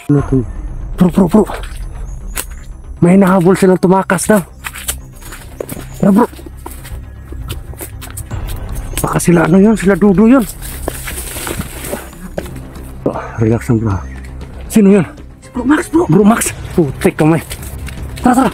Ano to? Bro. May nahabol silang tumakas daw. Tara bro. Baka sila ano yun, sila Dudu yun. Oh, relax lang bro. Sino yun? Si Bro Max bro. Bro Max. Putik kamay. Tara.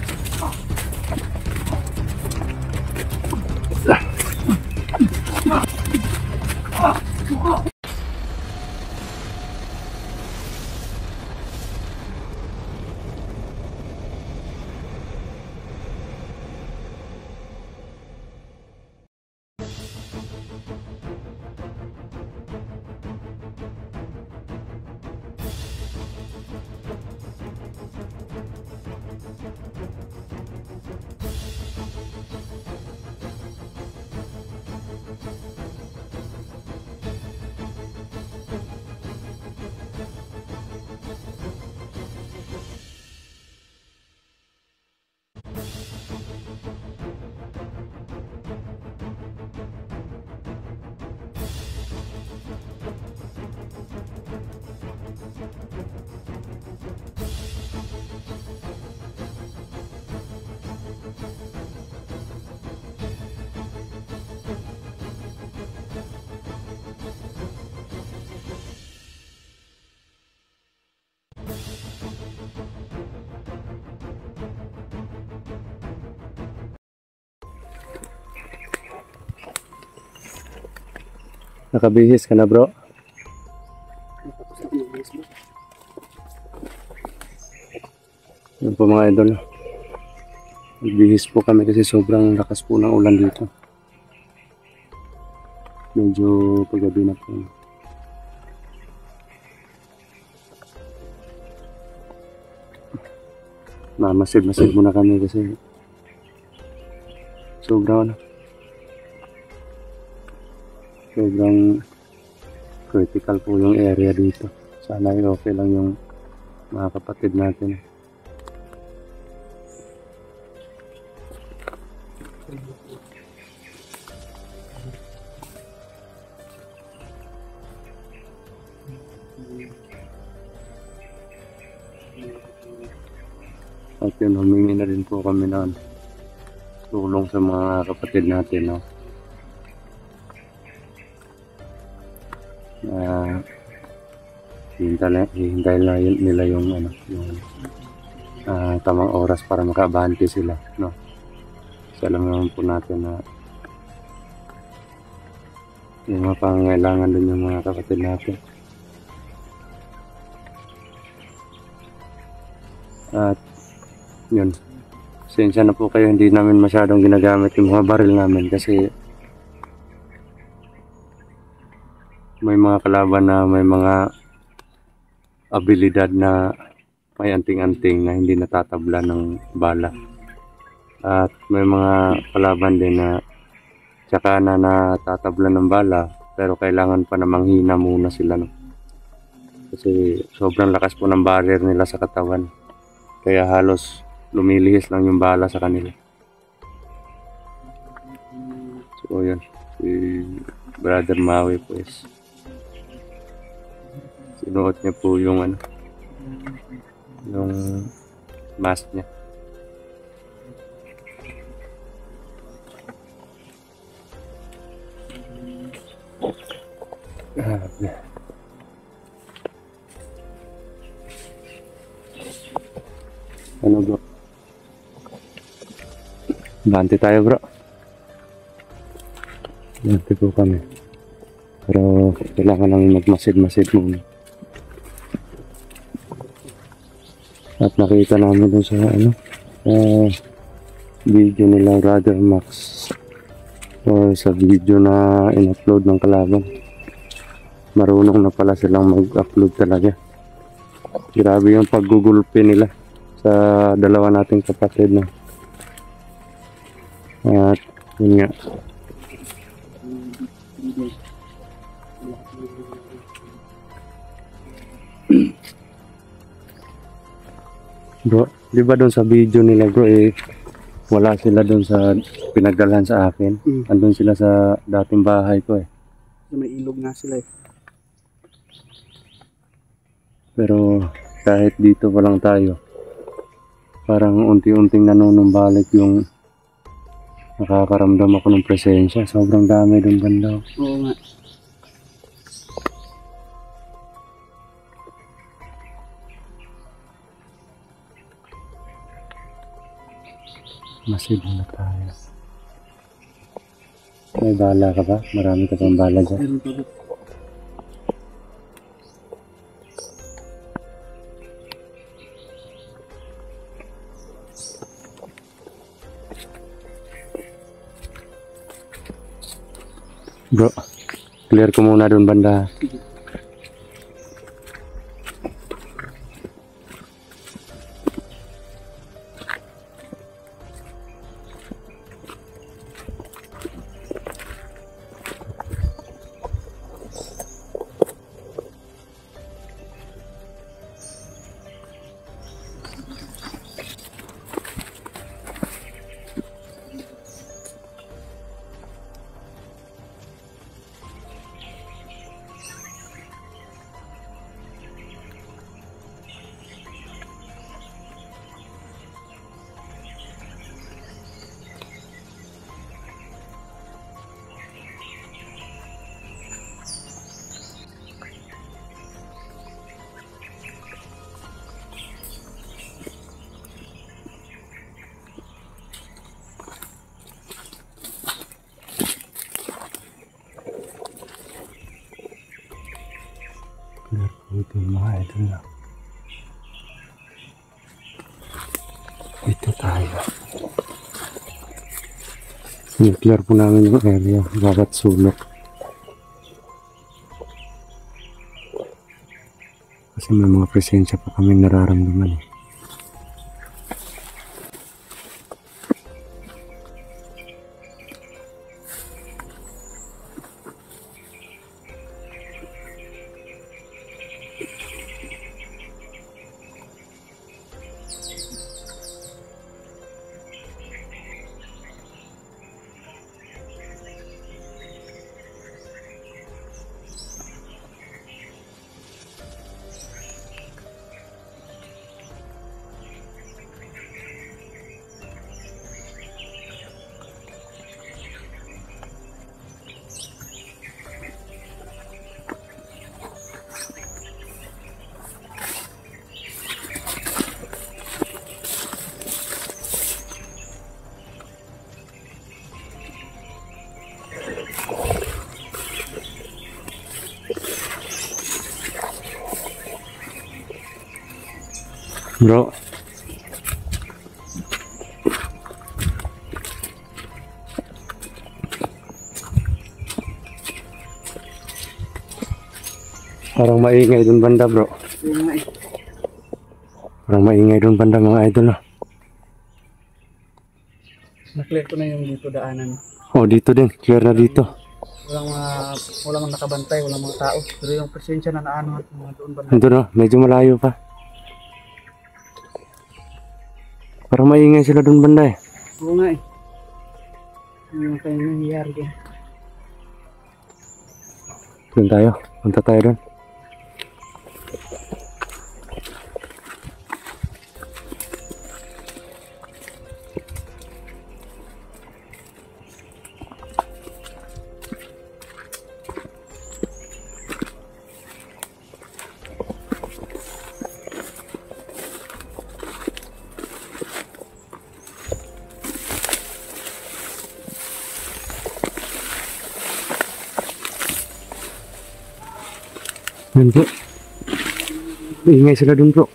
Nakabihis ka na bro? Yan po mga idol. Nagbihis po kami kasi sobrang lakas po ng ulan dito. Medyo paggabi na po. Masid muna kami kasi sobrang critical po yung area dito. Sana okay lang yung mga kapatid natin. At yun, humingi na rin po kami ng tulong sa mga kapatid natin, no? Hihintay na nila yung tamang oras para makabante sila, no? Kasi alam naman po natin na yung mga pangangailangan din yung mga kapatid natin. At yun, pasensya na po kayo, hindi namin masyadong ginagamit yung mga baril namin kasi may mga kalaban na may mga abilidad na may anting-anting na hindi natatabla ng bala. At may mga kalaban din na tsaka na natatabla ng bala pero kailangan pa na manghina muna sila, no? Kasi sobrang lakas po ng barrier nila sa katawan. Kaya halos lumilihis lang yung bala sa kanila. So yun, si Brother Maui pues sinuot niya po yung yung mask niya. Ano bro? Bante tayo bro. Bante po kami. Pero kailangan lang magmasid-masid muna. At nakita namin dun sa video nila Brother Max o sa video na in-upload ng kalaban, marunong na pala silang mag-upload talaga. Grabe yung paggugulpi nila sa dalawa nating kapatid na. At yun nga, bro, di ba doon sa video nila bro wala sila doon sa pinagdalhan sa akin. Andun sila sa dating bahay ko May ilog nga sila Pero kahit dito pa lang tayo. Parang unti-unting nanunumbalik yung nakakaramdam ako ng presensya. Sobrang dami doon banda. Oo nga. Masid na tayo. May bala ka ba? Marami ka pang bala dyan. Meron pa ba? Bro, clear ko muna doon banda. Clear ko ito mga idol na. Ito tayo. I-clear po namin yung area, bawat sulok. Kasi may mga presensya pa kami nararamdaman eh. Bro, parang maingay dun banda bro. Oo nga eh. Parang maingay dun banda mga idol. Na-clear ko na yung dito daanan. Oh, dito din. Clear na dito. Walang nakabantay, walang mga tao. Pero yung presensya na naano at mga doon banda. Ando no, medyo malayo pa. Parang maingay sila dun banda eh. Oo nga eh. Ano kayo nangyayari dyan? Doon tayo. Punta tayo dun. Yun bro. Maingay sila dun bro.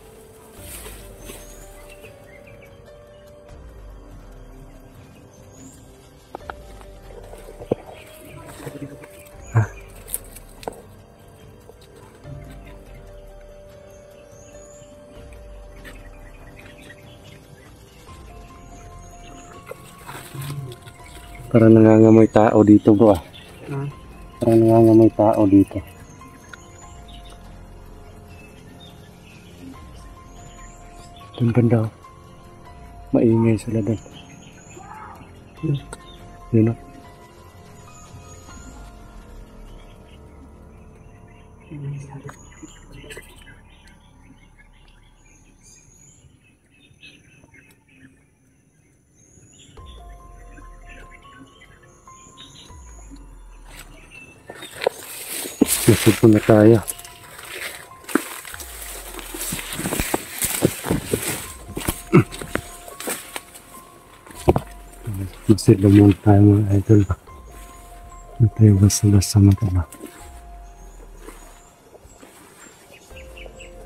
Parang nangangamoy tao dito bro ah. Parang nangangamoy tao dito. Doon banda oh. Maingay sila doon. Yun oh. Nasupo na tayo. Masila muna tayo mga idol. Hindi tayo basta-basta matala.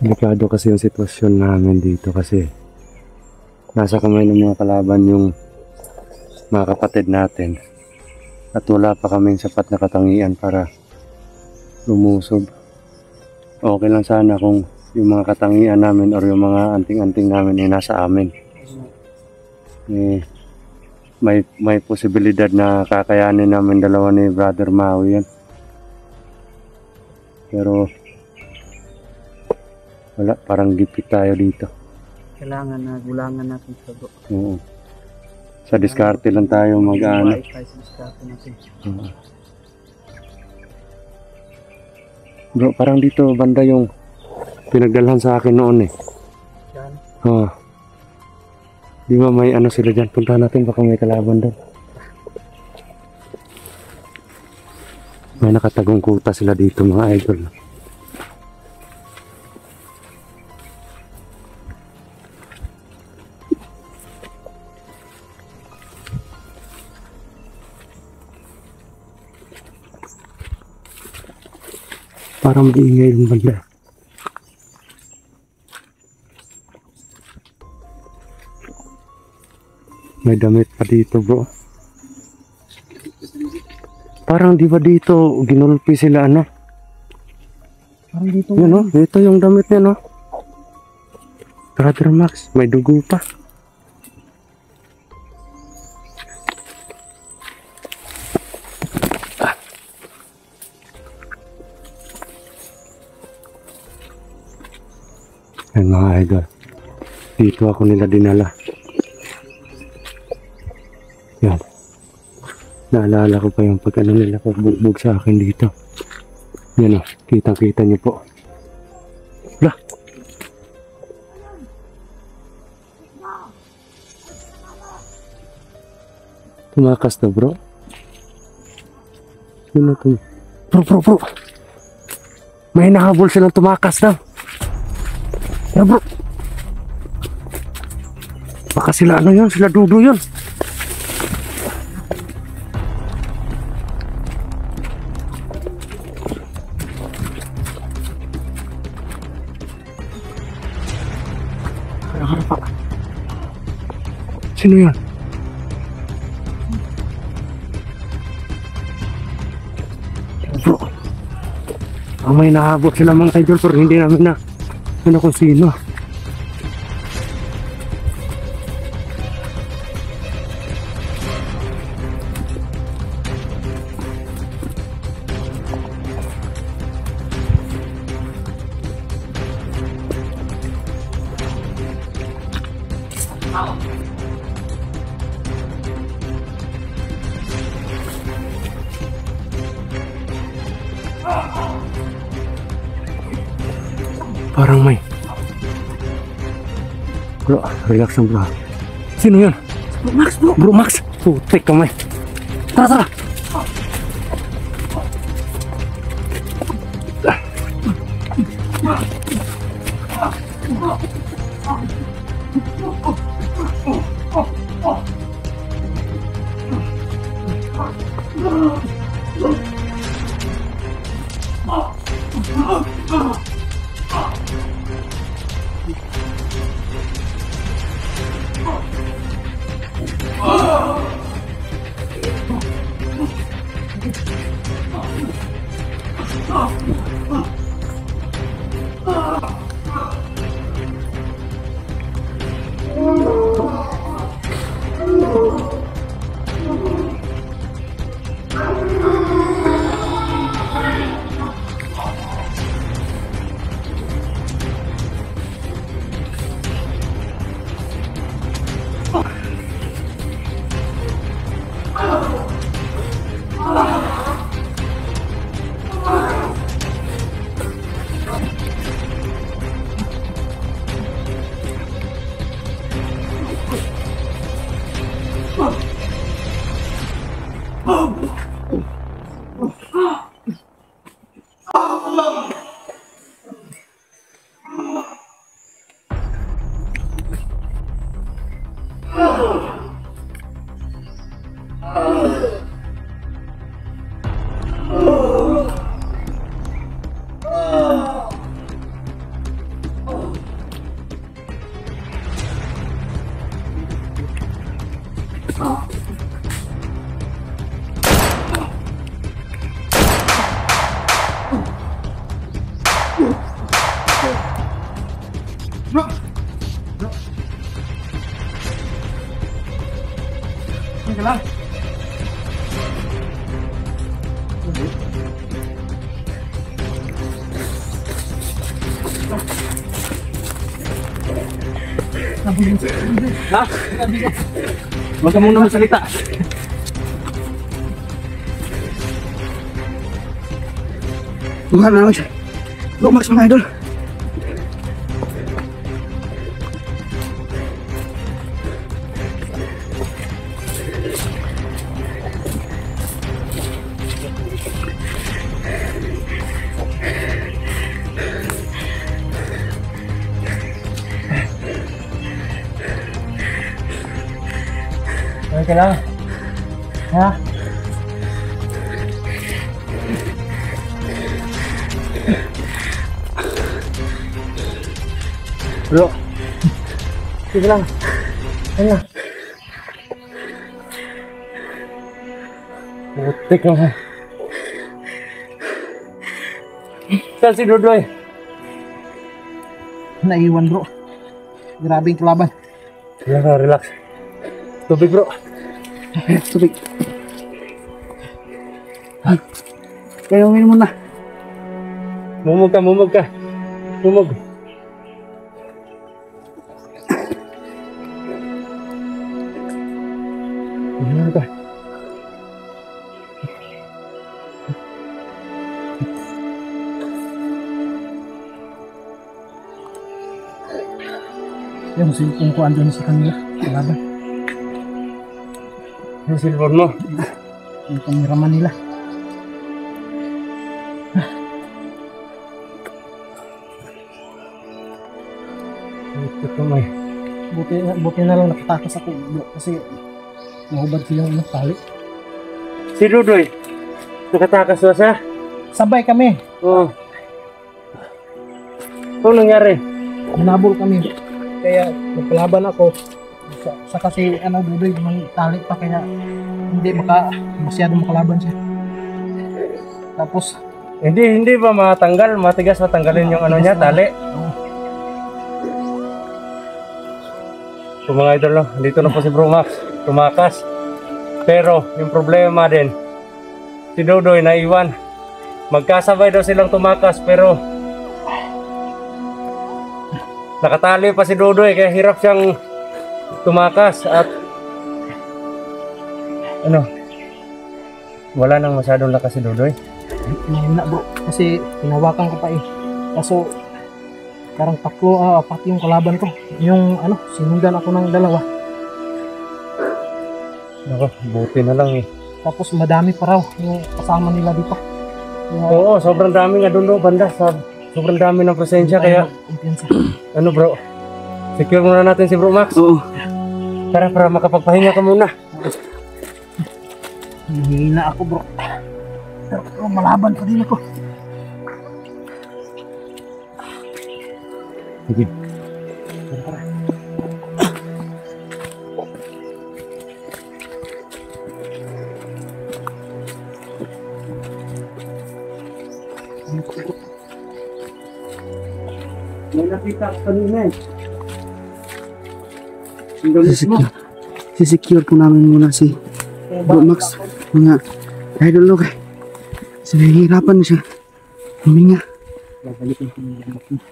Delikado kasi yung sitwasyon namin dito kasi nasa kamay ng mga kalaban yung mga kapatid natin at wala pa kaming sapat na katangian para lumusob. Okay lang sana kung yung mga katangian namin or yung mga anting-anting namin ay nasa amin. May posibilidad na kakayanin namin dalawa ni Brother Maui yan. Pero wala, parang gipit tayo dito. Kailangan na gulangan natin sa bro. Oo. Sa diskarte lang tayo mag-ano. Tayo sa diskarte natin. Bro, parang dito banda yung pinagdalhan sa akin noon eh. Yan. Di ba may ano sila dyan? Puntahan natin, baka may kalaban doon. May nakatagong kuta sila dito mga idol. Parang maingay yung banda. May damit pa dito bro. Parang di ba dito ginulpi sila ano? Parang dito. Yun no? Dito yung damit niya no? Brother Max, may dugo pa. Yan mga idol. Dito ako nila dinala. Yan. Naalala ko pa yung pag ano nila pagbugbog sa akin dito. Yan o. Kitang-kita niyo po. Wala. Tumakas na bro. Sino to? Bro. May nahabol silang tumakas na. Ya bro. Baka sila ano yun, sila dudo yun. Sino yun? Bro. May nahabot sila mga idol pero hindi namin na ano kung sino. Parang may. Bro, relax lang bro. Sino yun? Bro Max, bro. Bro Max. Putik kamay. Tara. Bro! Teka lang. Ha? Huwag ka muna magsalita. Bukan na lang siya. Bro Max mga idol. Okay lang. Ha? Bro. Sige lang. Ano? Putik lang ha. Saan si Dodoy? Naiwan bro. Grabing kalaban. Relax. Tubig bro. Tubig. Kaya uminom muna. Mumog ka. Mumog. Mumog ka. Yung silpong ko andun sa kanila. Kalaban. Yung silpon mo? Yung kameraman nila. Ito may. Buti na lang nakatakas ako kasi mahubad silang tali. Si Dodoy, nakatakas na siya? Sabay kami. Oo. Ano nangyari? Hinabol kami. Kaya nagpalaban ako. Sa kasi Dodoy, may tali pa kaya hindi masyadong makalaban siya. Tapos hindi ba matanggal, matigas matanggalin yung niya, tali? So mga idol, dito na po si Bro Max, tumakas. Pero yung problema din, si Dodoy naiwan. Magkasabay daw silang tumakas pero nakatali pa si Dodoy kaya hirap siyang tumakas at wala nang masyadong lakas si Dodoy. Mahina bro, kasi hinawakan ko pa eh. Kaso parang apat yung kalaban ko. Yung sinundan ako ng dalawa. Nako, buti na lang eh. Tapos madami pa raw yung kasama nila dito. Oo, sobrang dami nga doon banda. Sobrang dami ng presensya kaya bro, secure muna natin si Bro Max. Oo. Para makapagpahinga ka muna. Hihina ako bro. Pero malaban pa din ako. Sige. May nakita kanina eh. Sisecure po namin muna si Bro Max. Mga idol no kay. Sinahihirapan siya. Huminga. Babalikin ko yung gamot mo.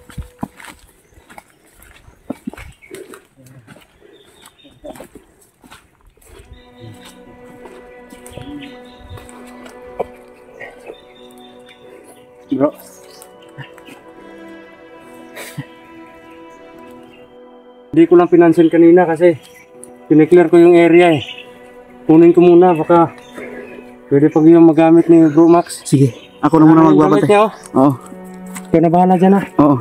Bro. Hindi ko lang pinansin kanina kasi pineclear ko yung area eh. Kunin ko muna baka pwede pag yung magamit ni Bro Max. Sige. Ako na muna magbabantay. Niya, oh. Oo. Ikaw na bahala dyan, ha? Oo.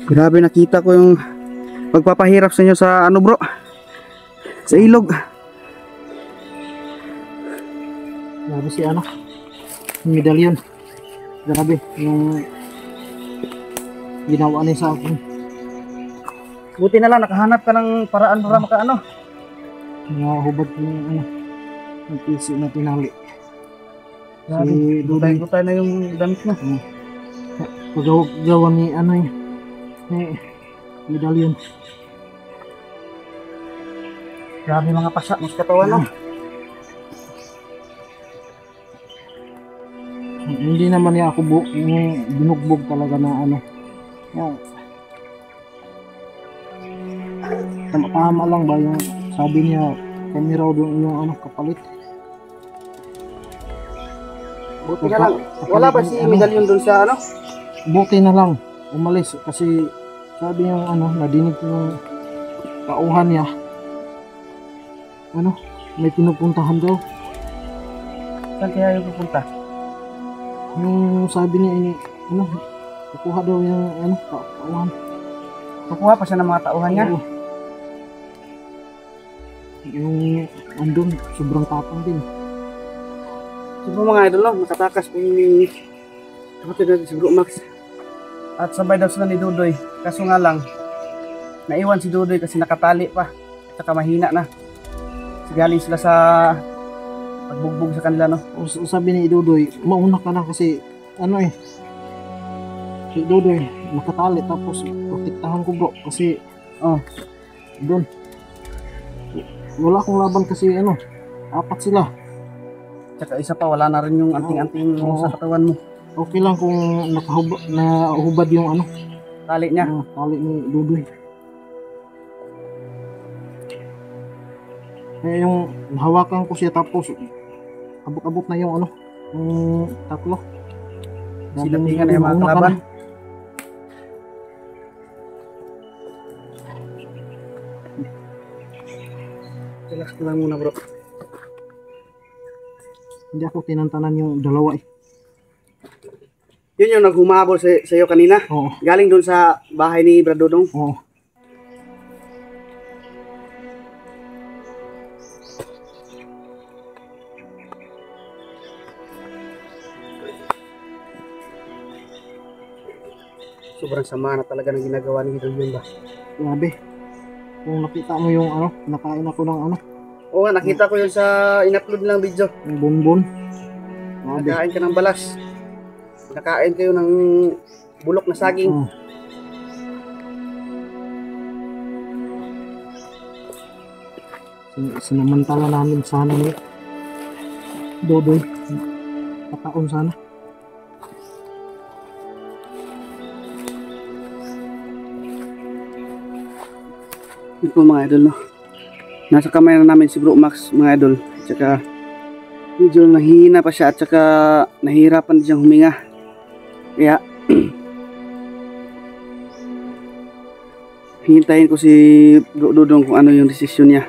Grabe, nakita ko yung pagpapahirap sa inyo sa ano bro, sa ilog. Grabe si ano, yung medalyon. Grabe, yung ginawa niya sa akin. Buti na lang nakahanap ka ng paraan para makaano. Nahubad ko yung ano, yung PC na tinali. Grabe, Si Dudoy, gutay-gutay na yung damit mo. paggawa ni ano yun, medalyon. Grabe mga pasa mo sa katawan, no? Hindi naman niya ako yung binugbog talaga na ano. Yan. Tama lang ba yung sabi niya kami raw doon yung ano kapalit. Buti na lang. Wala ba si medalyon doon sa ano? Buti na lang umalis kasi sabi yung ano nadinig ko yung tauhan niya. Ano, may pinupuntahan daw. Saan kaya yung pupunta? Yung sabi niya ini ano, kukuha daw yung ano tauhan. Kukuha pa siya ng mga tauhan niya? Oo. Yung andun, sobrang tapang din. Siguro mga idol, no? Makatakas kung kapatid natin si Bro Max. At sabay daw sila ni Dudoy. Kaso nga lang, naiwan si Dudoy kasi nakatali pa. At saka mahina na. Kasi galing sila sa pagbugbog sa kanila, no? Sabi ni Dudoy, mauna ka na kasi ano eh. Si Dudoy, nakatali tapos protektahan ko bro kasi doon. Wala akong laban kasi ano, apat sila. Tsaka isa pa, wala na rin yung anting-anting Oo. sa katawan mo. Okay lang kung nahubad yung ano, Tali niya. tali ni Dudoy. Eh yung hawakan ko siya tapos abot-abot na yung ano, yung tatlo. Silatingan na yung mga Mauna ka kalaban. na. Relax ka lang muna, bro. Hindi ako tinantanan yung dalawa eh. Yun yung naghumabol sa iyo kanina. Oo, Galing doon sa bahay ni Brad Dodong. oo. Sobrang sama na talaga ng ginagawa ni Dodong ba? Grabe. Kung nakita mo yung ano, nakain ako ng ano, Oo nga, nakita ko yun sa in-upload nilang video. yung bonbon. Grabe. Nakain ka ng balas. Nakain kayo ng bulok na saging. Oo. Sinamantala namin sana ni Dodoy. Pataon sana. Yun po mga idol, no? Nasa kamay na namin si Bro Max, mga idol. Tsaka medyo nahihina pa siya at saka nahihirapan siyang huminga. Kaya hintayin ko si Bro Dodong kung ano yung desisyon niya.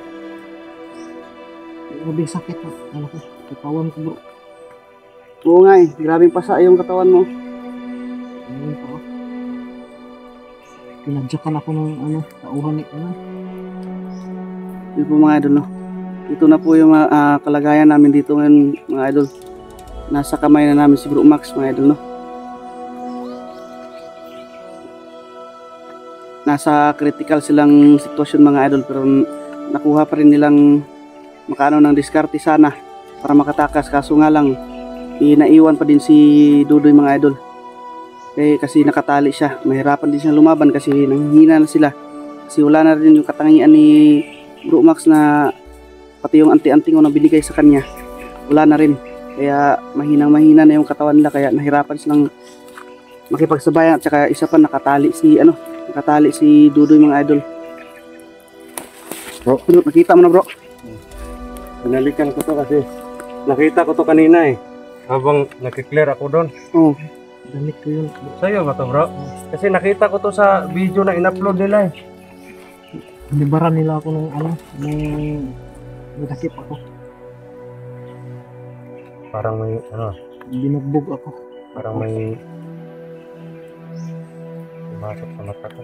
Grabe sakit. Ano ko, katawan ko bro. Oo nga eh, grabing pasa yung katawan mo. Ayun pa oh. Pinadyakan ako ng ano, tauhan ni ano. Yun po mga idol, no? Ito na po yung kalagayan namin dito ngayon, mga idol. Nasa kamay na namin si Bro Max, mga idol, no? Nasa critical silang sitwasyon, mga idol, pero nakuha pa rin nilang makaano ng diskarte sana para makatakas. Kaso nga lang, naiwan pa din si Dudoy, mga idol. Kasi nakatali siya, mahirapan din siyang lumaban kasi nanghihina na sila. Kasi wala na rin yung katangian ni Bro Max na pati yung anti-anting na binigay sa kanya, wala na rin. Kaya mahina na yung katawan nila, kaya nahirapan silang makipagsabayan. At saka isa pa, nakatali si Dudoy, mga idol. Bro, Nakita mo na, bro? binalikan ko to kasi nakita ko to kanina eh. Habang nakiklear ako doon. Oo. Damit ko yun. Sa'yo ba to, bro? Kasi nakita ko to sa video na in-upload nila eh. Nibaran nila ako ng ano, ng Dinakip ako. Parang may, ano, Binugbog ako. parang may pumasok sa mata ko.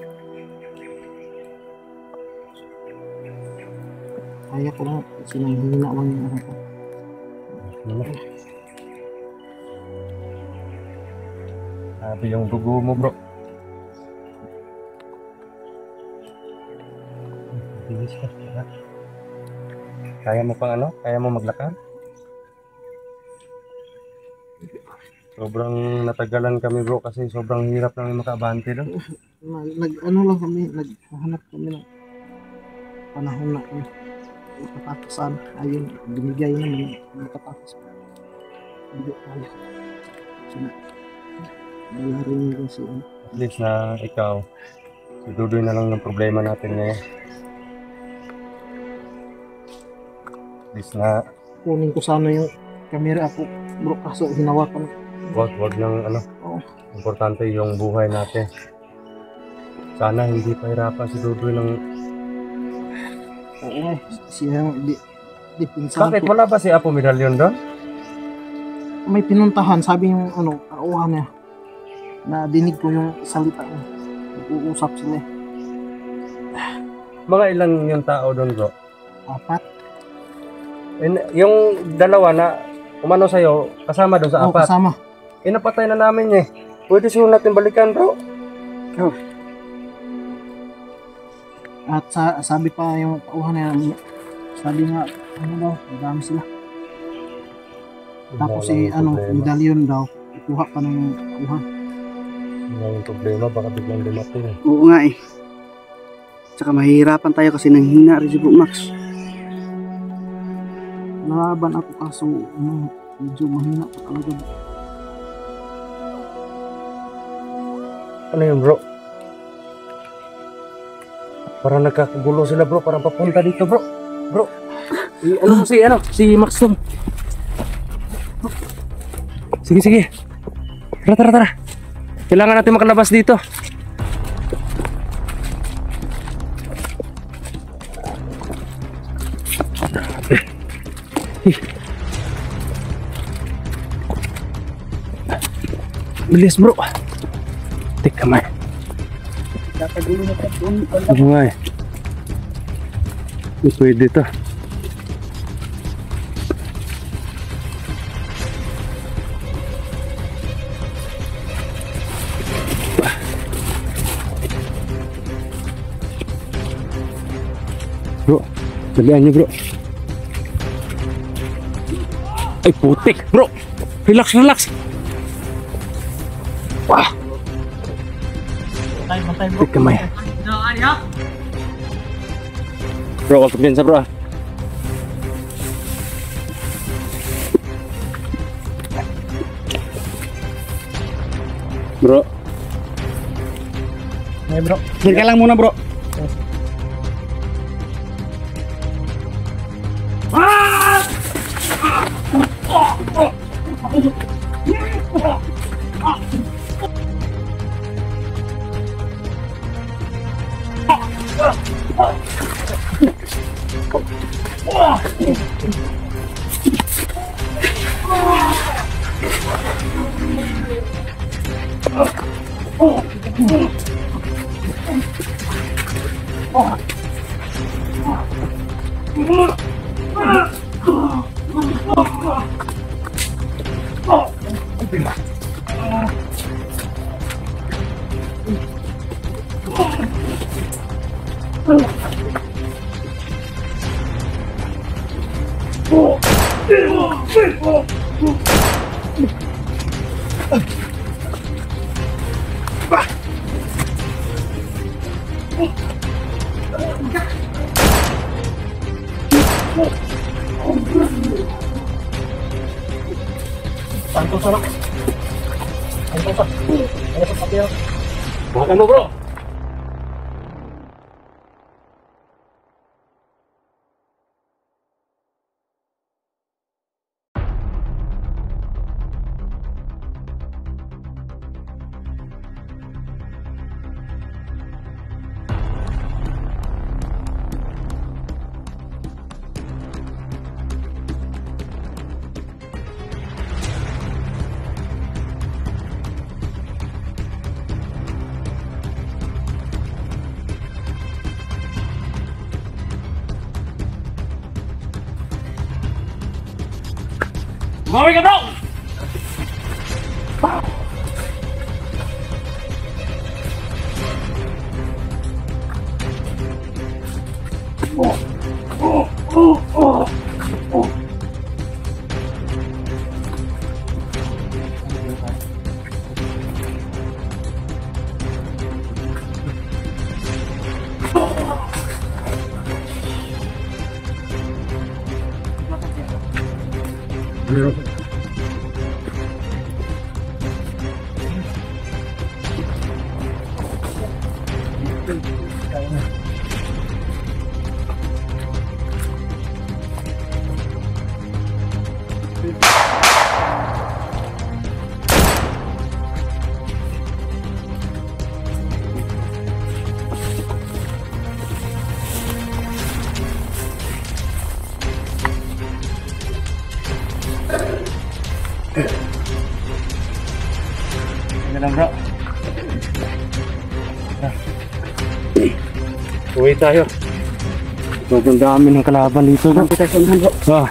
Kaya ko lang. Kasi nanghihina lang yung ano ko. Ano na? Sabi yung dugo mo, bro. Bilis ka. Ha? Kaya mo pang ano? Kaya mo maglakad? Sobrang natagalan kami, bro, kasi sobrang hirap namin makaabante doon. Ano lang kami. Naghahanap kami ng panahon na kami. Makatapasan. Ayun. Binigay naman. Makatapas. Hindi kaya. Kasi wala rin yung kasi ano. At least na ikaw, si Dudoy na lang ng problema natin ngayon. At least na Kunin ko sana yung camera ako. Bro, kaso hinawakan ko. wag ng ano, Oo. importante yung buhay natin. Sana hindi pahirapan si Dudoy ng... Oo nga. Siya di pinsan Bakit? ko. Wala ba si Apo Medallion doon? May pinuntahan. Sabi yung ano, kauhan niya. Na dinig ko yung salita niya. Nag-uusap sila. Mga ilan yung tao doon, bro? 4. And yung dalawa na umano sa'yo, kasama doon sa Oo, apat. kasama. Napatay na namin eh. Pwede siguro natin balikan, bro. At sabi pa yung kauhan niya, sabi nga, ano daw, madami sila. Tapos si ano, medallion daw, kuha pa ng kuha. Wala yung problema, baka biglang dumating eh. Oo nga eh. Tsaka mahihirapan tayo kasi nanghina rin si Bro Max. Nalaban ako kaso ano, medyo mahina pa talaga. Ano yun, bro? Parang nagkakagulo sila, bro. Parang papunta dito, bro. Bro. Ano mo si Max Tom. Sige. Tara. Kailangan natin makalabas dito. Bilis, bro. Tik kamay. Tatagulo na tayo doon. Ano nga eh. Pwede to. Bro, dalian niyo, bro. Ay, putik, bro. Relax. Wah, Bantay bro. tik kamay. Bro, wag kumpiyansa, bro. Bro, Ay bro. Diyan ka lang muna bro. Santos ano? Santos. Ano sa papel? bukan mo, bro. Bumawi ka bro! Lang bro. Uwi tayo. Sobrang dami ng kalaban dito bro. Kita sa unahan bro. Ah.